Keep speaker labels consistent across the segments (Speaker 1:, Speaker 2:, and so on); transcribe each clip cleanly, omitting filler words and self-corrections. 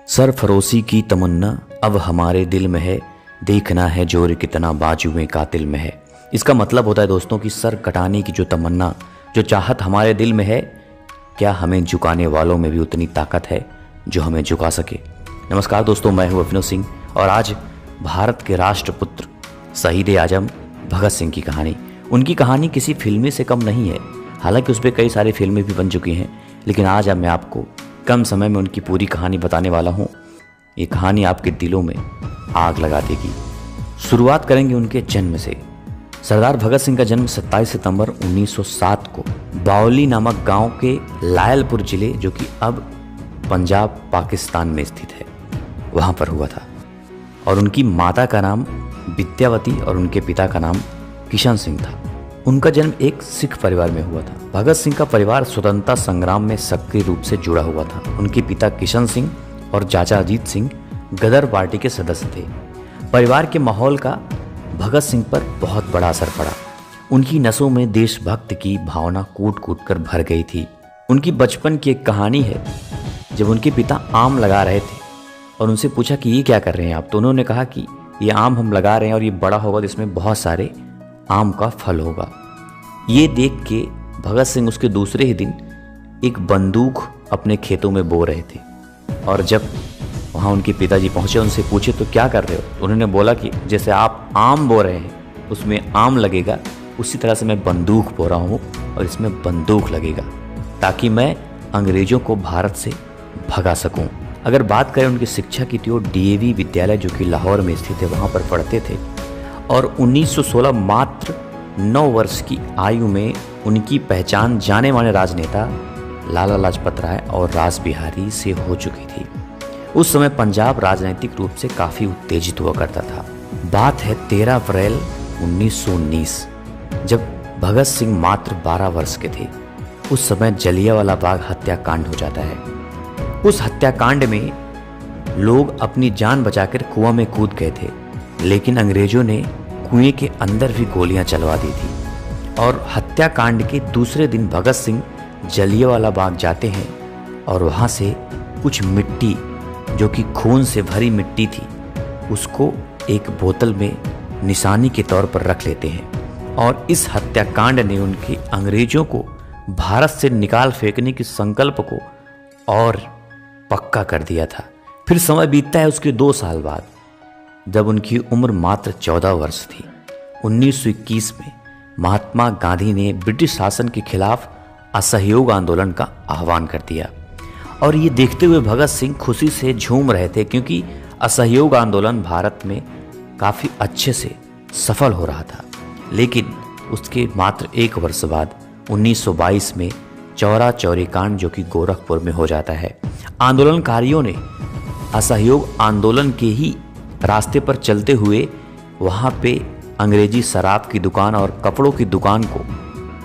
Speaker 1: सरफरोशी की तमन्ना अब हमारे दिल में है, देखना है जोर कितना बाजू में कातिल में है। इसका मतलब होता है दोस्तों कि सर कटाने की जो तमन्ना, जो चाहत हमारे दिल में है, क्या हमें झुकाने वालों में भी उतनी ताकत है जो हमें झुका सके। नमस्कार दोस्तों, मैं हूं अभिनव सिंह और आज भारत के राष्ट्रपुत्र शहीद आजम भगत सिंह की कहानी। उनकी कहानी किसी फिल्मी से कम नहीं है, हालांकि उस पर कई सारी फिल्में भी बन चुकी हैं, लेकिन आज मैं आपको कम समय में उनकी पूरी कहानी बताने वाला हूँ। ये कहानी आपके दिलों में आग लगा देगी। शुरुआत करेंगे उनके जन्म से। सरदार भगत सिंह का जन्म 27 सितंबर 1907 को बावली नामक गांव के लायलपुर जिले, जो कि अब पंजाब पाकिस्तान में स्थित है, वहां पर हुआ था। और उनकी माता का नाम विद्यावती और उनके पिता का नाम किशन सिंह था। उनका जन्म एक सिख परिवार में हुआ था। भगत सिंह का परिवार स्वतंत्रता संग्राम में सक्रिय रूप से जुड़ा हुआ था। उनके पिता किशन सिंह और चाचा अजीत सिंह गदर पार्टी के सदस्य थे। परिवार के माहौल का भगत सिंह पर बहुत बड़ा असर पड़ा। उनकी नसों में देशभक्त की भावना कूट कूट कर भर गई थी। उनकी बचपन की एक कहानी है, जब उनके पिता आम लगा रहे थे और उनसे पूछा कि ये क्या कर रहे हैं आप, तो उन्होंने कहा कि ये आम हम लगा रहे हैं और ये बड़ा होगा तो इसमें बहुत सारे आम का फल होगा। ये देख के भगत सिंह उसके दूसरे ही दिन एक बंदूक अपने खेतों में बो रहे थे। और जब वहाँ उनके पिताजी पहुँचे, उनसे पूछे तो क्या कर रहे हो, तो उन्होंने बोला कि जैसे आप आम बो रहे हैं उसमें आम लगेगा, उसी तरह से मैं बंदूक बो रहा हूँ और इसमें बंदूक लगेगा, ताकि मैं अंग्रेज़ों को भारत से भगा सकूँ। अगर बात करें उनकी शिक्षा की, तो डीएवी विद्यालय जो कि लाहौर में स्थित है, वहाँ पर पढ़ते थे। और 1916 मात्र 9 वर्ष की आयु में उनकी पहचान जाने माने राजनेता लाला लाजपत राय और रास बिहारी से हो चुकी थी। उस समय पंजाब राजनीतिक रूप से काफ़ी उत्तेजित हुआ करता था। बात है 13 अप्रैल 1919, जब भगत सिंह मात्र 12 वर्ष के थे। उस समय जलियांवाला बाग हत्याकांड हो जाता है। उस हत्याकांड में लोग अपनी जान बचाकर कुआं में कूद गए थे, लेकिन अंग्रेजों ने कुएं के अंदर भी गोलियां चलवा दी थी। और हत्याकांड के दूसरे दिन भगत सिंह जलियांवाला बाग जाते हैं और वहां से कुछ मिट्टी, जो कि खून से भरी मिट्टी थी, उसको एक बोतल में निशानी के तौर पर रख लेते हैं। और इस हत्याकांड ने उनके अंग्रेजों को भारत से निकाल फेंकने के संकल्प को और पक्का कर दिया था। फिर समय बीतता है उसके 2 साल बाद, जब उनकी उम्र मात्र 14 वर्ष थी। 1921 में महात्मा गांधी ने ब्रिटिश शासन के खिलाफ असहयोग आंदोलन का आह्वान कर दिया। और ये देखते हुए भगत सिंह खुशी से झूम रहे थे, क्योंकि असहयोग आंदोलन भारत में काफ़ी अच्छे से सफल हो रहा था। लेकिन उसके मात्र 1 वर्ष बाद 1922 में चौरा चौरी कांड, जो कि गोरखपुर में हो जाता है। आंदोलनकारियों ने असहयोग आंदोलन के ही रास्ते पर चलते हुए वहाँ पे अंग्रेजी शराब की दुकान और कपड़ों की दुकान को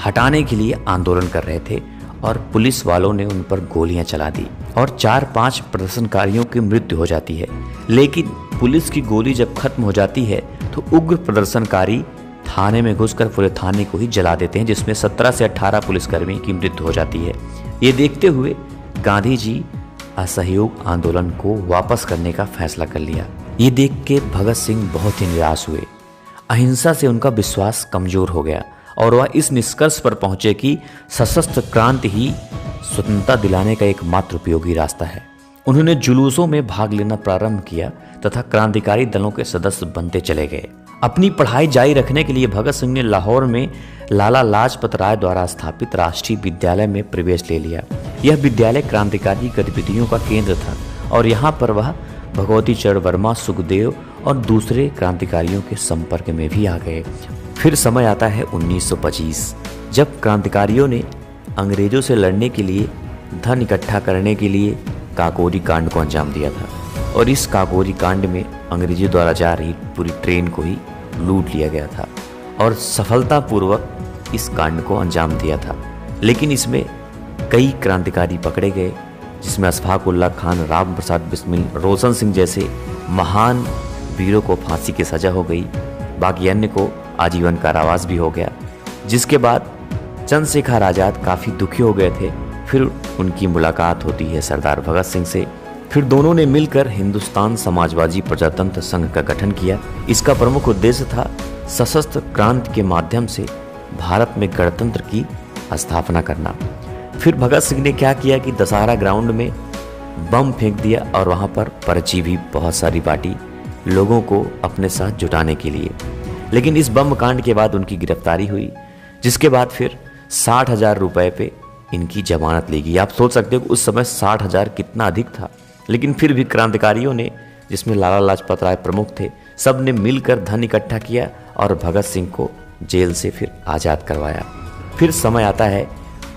Speaker 1: हटाने के लिए आंदोलन कर रहे थे, और पुलिस वालों ने उन पर गोलियां चला दी और 4-5 प्रदर्शनकारियों की मृत्यु हो जाती है। लेकिन पुलिस की गोली जब खत्म हो जाती है तो उग्र प्रदर्शनकारी थाने में घुसकर पूरे थाने को ही जला देते हैं, जिसमें 17 से 18 पुलिसकर्मी की मृत्यु हो जाती है। ये देखते हुए गांधी जी असहयोग आंदोलन को वापस करने का फैसला कर लिया। ये देख के भगत सिंह बहुत ही निराश हुए। अहिंसा से उनका विश्वास कमजोर हो गया और वह इस निष्कर्ष पर पहुंचे कि सशस्त्र क्रांति ही स्वतंत्रता दिलाने का एकमात्र उपयोगी रास्ता है। उन्होंने जुलूसों में भाग लेना प्रारंभ किया तथा क्रांतिकारी दलों के सदस्य बनते चले गए। अपनी पढ़ाई जारी रखने के लिए भगत सिंह ने लाहौर में लाला लाजपत राय द्वारा स्थापित राष्ट्रीय विद्यालय में प्रवेश ले लिया। यह विद्यालय क्रांतिकारी गतिविधियों का केंद्र था और यहाँ पर वह भगवती चरण वर्मा, सुखदेव और दूसरे क्रांतिकारियों के संपर्क में भी आ गए। फिर समय आता है 1925, जब क्रांतिकारियों ने अंग्रेजों से लड़ने के लिए धन इकट्ठा करने के लिए काकोरी कांड को अंजाम दिया था। और इस काकोरी कांड में अंग्रेजों द्वारा जा रही पूरी ट्रेन को ही लूट लिया गया था और सफलतापूर्वक इस कांड को अंजाम दिया था। लेकिन इसमें कई क्रांतिकारी पकड़े गए, जिसमें अशफाक उल्लाह खान, राम प्रसाद बिस्मिल, रोशन सिंह जैसे महान वीरों को फांसी की सजा हो गई। बाकी अन्य को आजीवन कारावास भी हो गया। जिसके बाद चंद्रशेखर आज़ाद काफ़ी दुखी हो गए थे। फिर उनकी मुलाकात होती है सरदार भगत सिंह से। फिर दोनों ने मिलकर हिंदुस्तान समाजवादी प्रजातंत्र संघ का गठन किया। इसका प्रमुख उद्देश्य था सशस्त्र क्रांति के माध्यम से भारत में गणतंत्र की स्थापना करना। फिर भगत सिंह ने क्या किया कि दशहरा ग्राउंड में बम फेंक दिया और वहाँ पर पर्ची भी बहुत सारी बांटी लोगों को अपने साथ जुटाने के लिए। लेकिन इस बम कांड के बाद उनकी गिरफ्तारी हुई, जिसके बाद फिर 60,000 रुपये पे इनकी जमानत ली गई। आप सोच सकते हो कि उस समय 60,000 कितना अधिक था, लेकिन फिर भी क्रांतिकारियों ने, जिसमें लाला लाजपत राय प्रमुख थे, सब ने मिलकर धन इकट्ठा किया और भगत सिंह को जेल से फिर आज़ाद करवाया। फिर समय आता है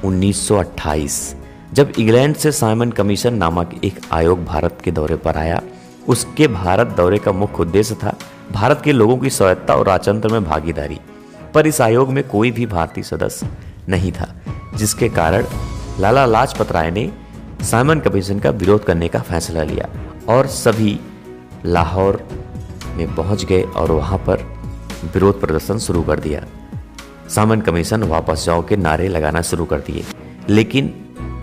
Speaker 1: 1928, जब इंग्लैंड से साइमन कमीशन नामक एक आयोग भारत के दौरे पर आया। उसके भारत दौरे का मुख्य उद्देश्य था भारत के लोगों की स्वायत्तता और राजतंत्र में भागीदारी। पर इस आयोग में कोई भी भारतीय सदस्य नहीं था, जिसके कारण लाला लाजपत राय ने साइमन कमीशन का विरोध करने का फैसला लिया और सभी लाहौर में पहुंच गए और वहां पर विरोध प्रदर्शन शुरू कर दिया। साइमन कमीशन वापस जाओ के नारे लगाना शुरू कर दिए, लेकिन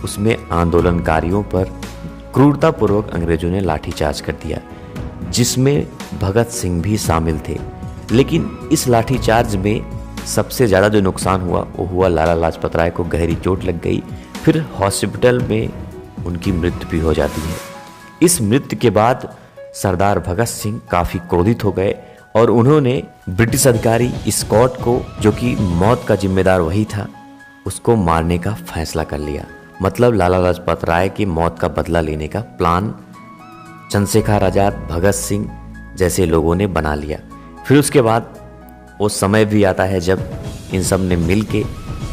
Speaker 1: उसमें आंदोलनकारियों पर क्रूरतापूर्वक अंग्रेजों ने लाठीचार्ज कर दिया, जिसमें भगत सिंह भी शामिल थे। लेकिन इस लाठीचार्ज में सबसे ज़्यादा जो नुकसान हुआ वो हुआ लाला लाजपत राय को गहरी चोट लग गई। फिर हॉस्पिटल में उनकी मृत्यु भी हो जाती है। इस मृत्यु के बाद सरदार भगत सिंह काफ़ी क्रोधित हो गए और उन्होंने ब्रिटिश अधिकारी स्कॉट को, जो कि मौत का जिम्मेदार वही था, उसको मारने का फैसला कर लिया। मतलब लाला लाजपत राय की मौत का बदला लेने का प्लान चंद्रशेखर आजाद, भगत सिंह जैसे लोगों ने बना लिया। फिर उसके बाद वो समय भी आता है जब इन सब ने मिल के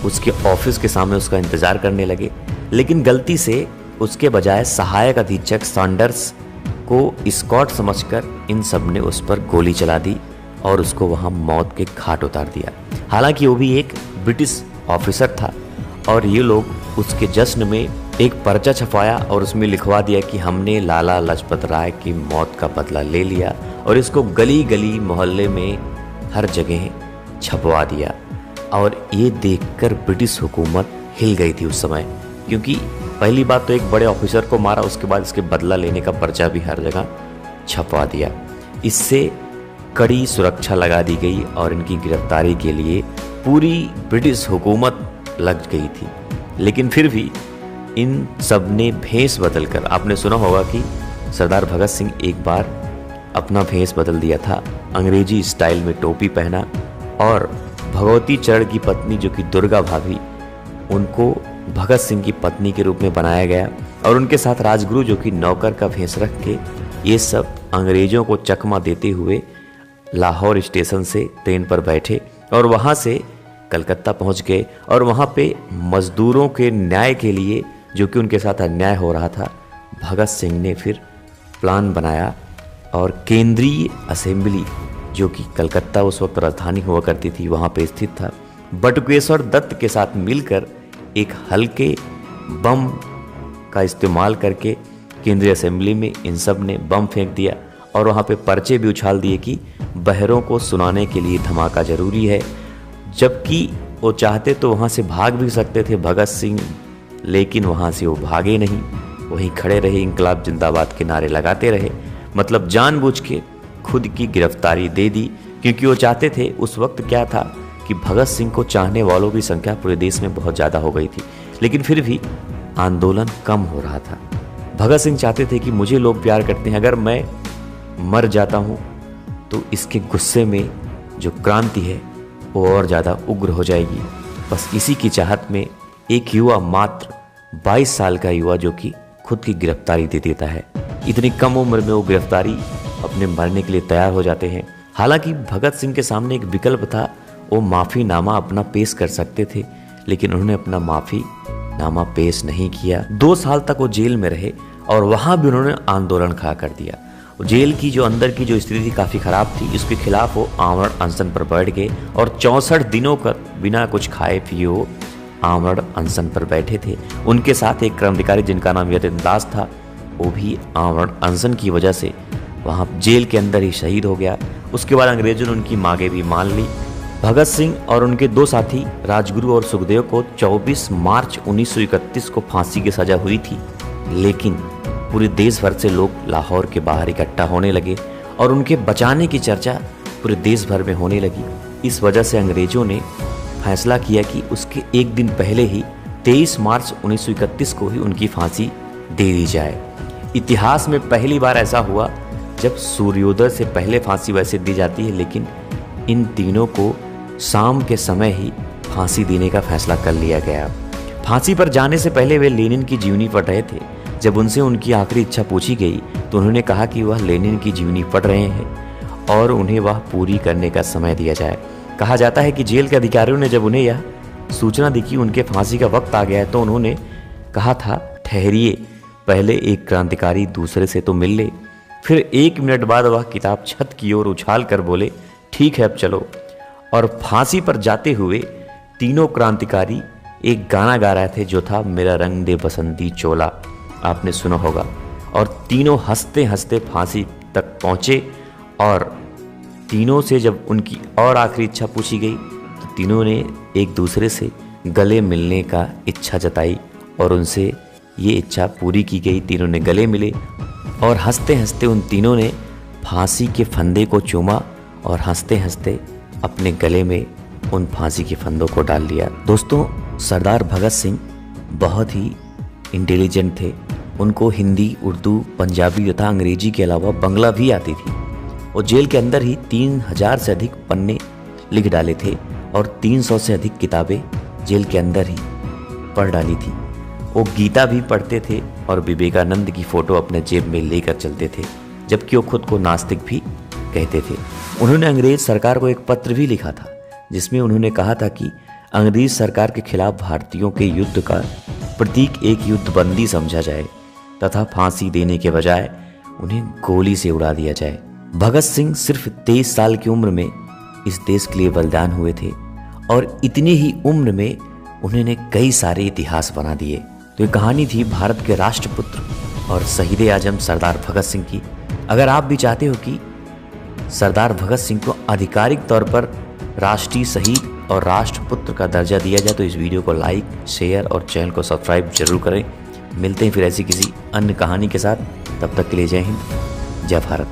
Speaker 1: उसके ऑफिस के सामने उसका इंतज़ार करने लगे, लेकिन गलती से उसके बजाय सहायक अधीक्षक सैंडर्स को स्कॉट समझकर इन सब ने उस पर गोली चला दी और उसको वहाँ मौत के घाट उतार दिया। हालांकि वो भी एक ब्रिटिश ऑफिसर था और ये लोग उसके जश्न में एक पर्चा छपवाया और उसमें लिखवा दिया कि हमने लाला लाजपत राय की मौत का बदला ले लिया, और इसको गली गली मोहल्ले में हर जगह छपवा दिया। और ये देखकर ब्रिटिश हुकूमत हिल गई थी उस समय, क्योंकि पहली बात तो एक बड़े ऑफिसर को मारा, उसके बाद इसके बदला लेने का पर्चा भी हर जगह छपवा दिया। इससे कड़ी सुरक्षा लगा दी गई और इनकी गिरफ्तारी के लिए पूरी ब्रिटिश हुकूमत लग गई थी। लेकिन फिर भी इन सब ने भेष बदलकर, आपने सुना होगा कि सरदार भगत सिंह एक बार अपना भेष बदल दिया था, अंग्रेजी स्टाइल में टोपी पहना और भगवती चरण की पत्नी जो कि दुर्गा भाभी, उनको भगत सिंह की पत्नी के रूप में बनाया गया और उनके साथ राजगुरु जो कि नौकर का भेष रख के ये सब अंग्रेजों को चकमा देते हुए लाहौर स्टेशन से ट्रेन पर बैठे और वहाँ से कलकत्ता पहुँच गए। और वहाँ पे मजदूरों के न्याय के लिए, जो कि उनके साथ अन्याय हो रहा था, भगत सिंह ने फिर प्लान बनाया और केंद्रीय असेंबली, जो कि कलकत्ता उस वक्त राजधानी हुआ करती थी, वहाँ पे स्थित था, बटुकेश्वर दत्त के साथ मिलकर एक हल्के बम का इस्तेमाल करके केंद्रीय असेंबली में इन सब ने बम फेंक दिया और वहाँ पे पर्चे भी उछाल दिए कि बहरों को सुनाने के लिए धमाका जरूरी है। जबकि वो चाहते तो वहाँ से भाग भी सकते थे भगत सिंह, लेकिन वहाँ से वो भागे नहीं, वहीं खड़े रहे, इंकलाब जिंदाबाद के नारे लगाते रहे। मतलब जानबूझ के खुद की गिरफ्तारी दे दी, क्योंकि वो चाहते थे, उस वक्त क्या था कि भगत सिंह को चाहने वालों की संख्या पूरे देश में बहुत ज़्यादा हो गई थी, लेकिन फिर भी आंदोलन कम हो रहा था। भगत सिंह चाहते थे कि मुझे लोग प्यार करते हैं, अगर मैं मर जाता हूँ तो इसके गुस्से में जो क्रांति है वो और ज़्यादा उग्र हो जाएगी। बस इसी की चाहत में एक युवा, मात्र 22 साल का युवा, जो कि खुद की गिरफ्तारी दे देता है। इतनी कम उम्र में वो गिरफ्तारी अपने मरने के लिए तैयार हो जाते हैं। हालांकि भगत सिंह के सामने एक विकल्प था, वो माफ़ीनामा अपना पेश कर सकते थे, लेकिन उन्होंने अपना माफ़ीनामा पेश नहीं किया। 2 साल तक वो जेल में रहे और वहाँ भी उन्होंने आंदोलन खड़ा कर दिया। जेल की जो अंदर की जो स्थिति थी काफ़ी ख़राब थी, इसके खिलाफ वो आमरण अनशन पर बैठ गए और 64 दिनों तक बिना कुछ खाए पिए वो आमरण अनशन पर बैठे थे। उनके साथ एक क्रांतिकारी जिनका नाम यतीन्द्र दास था, वो भी आमरण अनशन की वजह से वहाँ जेल के अंदर ही शहीद हो गया। उसके बाद अंग्रेजों ने उनकी मांगे भी मान ली। भगत सिंह और उनके 2 साथी राजगुरु और सुखदेव को 24 मार्च 1931 को फांसी की सज़ा हुई थी, लेकिन पूरे देश भर से लोग लाहौर के बाहर इकट्ठा होने लगे और उनके बचाने की चर्चा पूरे देश भर में होने लगी। इस वजह से अंग्रेजों ने फैसला किया कि उसके एक दिन पहले ही 23 मार्च 1931 को ही उनकी फांसी दे दी जाए। इतिहास में पहली बार ऐसा हुआ जब सूर्योदय से पहले फांसी वैसे दी जाती है, लेकिन इन तीनों को शाम के समय ही फांसी देने का फैसला कर लिया गया। फांसी पर जाने से पहले वे लेनिन की जीवनी पढ़ रहे थे। जब उनसे उनकी आखिरी इच्छा पूछी गई तो उन्होंने कहा कि वह लेनिन की जीवनी पढ़ रहे हैं और उन्हें वह पूरी करने का समय दिया जाए। कहा जाता है कि जेल के अधिकारियों ने जब उन्हें यह सूचना दी कि उनके फांसी का वक्त आ गया है तो उन्होंने कहा था, ठहरिए, पहले एक क्रांतिकारी दूसरे से तो मिल ले। फिर 1 मिनट बाद वह किताब छत की ओर उछाल कर बोले, ठीक है अब चलो। और फांसी पर जाते हुए तीनों क्रांतिकारी एक गाना गा रहे थे जो था मेरा रंग दे बसंती चोला, आपने सुना होगा। और तीनों हंसते हंसते फांसी तक पहुँचे और तीनों से जब उनकी और आखिरी इच्छा पूछी गई तो तीनों ने एक दूसरे से गले मिलने का इच्छा जताई और उनसे ये इच्छा पूरी की गई। तीनों ने गले मिले और हंसते हंसते उन तीनों ने फांसी के फंदे को चूमा और हंसते हंसते अपने गले में उन फांसी के फंदों को डाल लिया। दोस्तों, सरदार भगत सिंह बहुत ही इंटेलिजेंट थे। उनको हिंदी, उर्दू, पंजाबी तथा अंग्रेजी के अलावा बंगला भी आती थी। वो जेल के अंदर ही 3000 से अधिक पन्ने लिख डाले थे और 300 से अधिक किताबें जेल के अंदर ही पढ़ डाली थी। वो गीता भी पढ़ते थे और विवेकानंद की फ़ोटो अपने जेब में लेकर चलते थे, जबकि वो खुद को नास्तिक भी कहते थे। उन्होंने अंग्रेज सरकार को एक पत्र भी लिखा था जिसमें उन्होंने कहा था कि अंग्रेज सरकार के खिलाफ भारतीयों के युद्ध का प्रतीक एक युद्धबंदी समझा जाए तथा फांसी देने के बजाय उन्हें गोली से उड़ा दिया जाए। भगत सिंह सिर्फ 23 साल की उम्र में इस देश के लिए बलिदान हुए थे और इतनी ही उम्र में उन्होंने कई सारे इतिहास बना दिए। तो ये कहानी थी भारत के राष्ट्रपुत्र और शहीद आजम सरदार भगत सिंह की। अगर आप भी चाहते हो कि सरदार भगत सिंह को आधिकारिक तौर पर राष्ट्रीय शहीद और राष्ट्रपुत्र का दर्जा दिया जाए तो इस वीडियो को लाइक, शेयर और चैनल को सब्सक्राइब जरूर करें। मिलते हैं फिर ऐसी किसी अन्य कहानी के साथ। तब तक के लिए जय हिंद, जय भारत।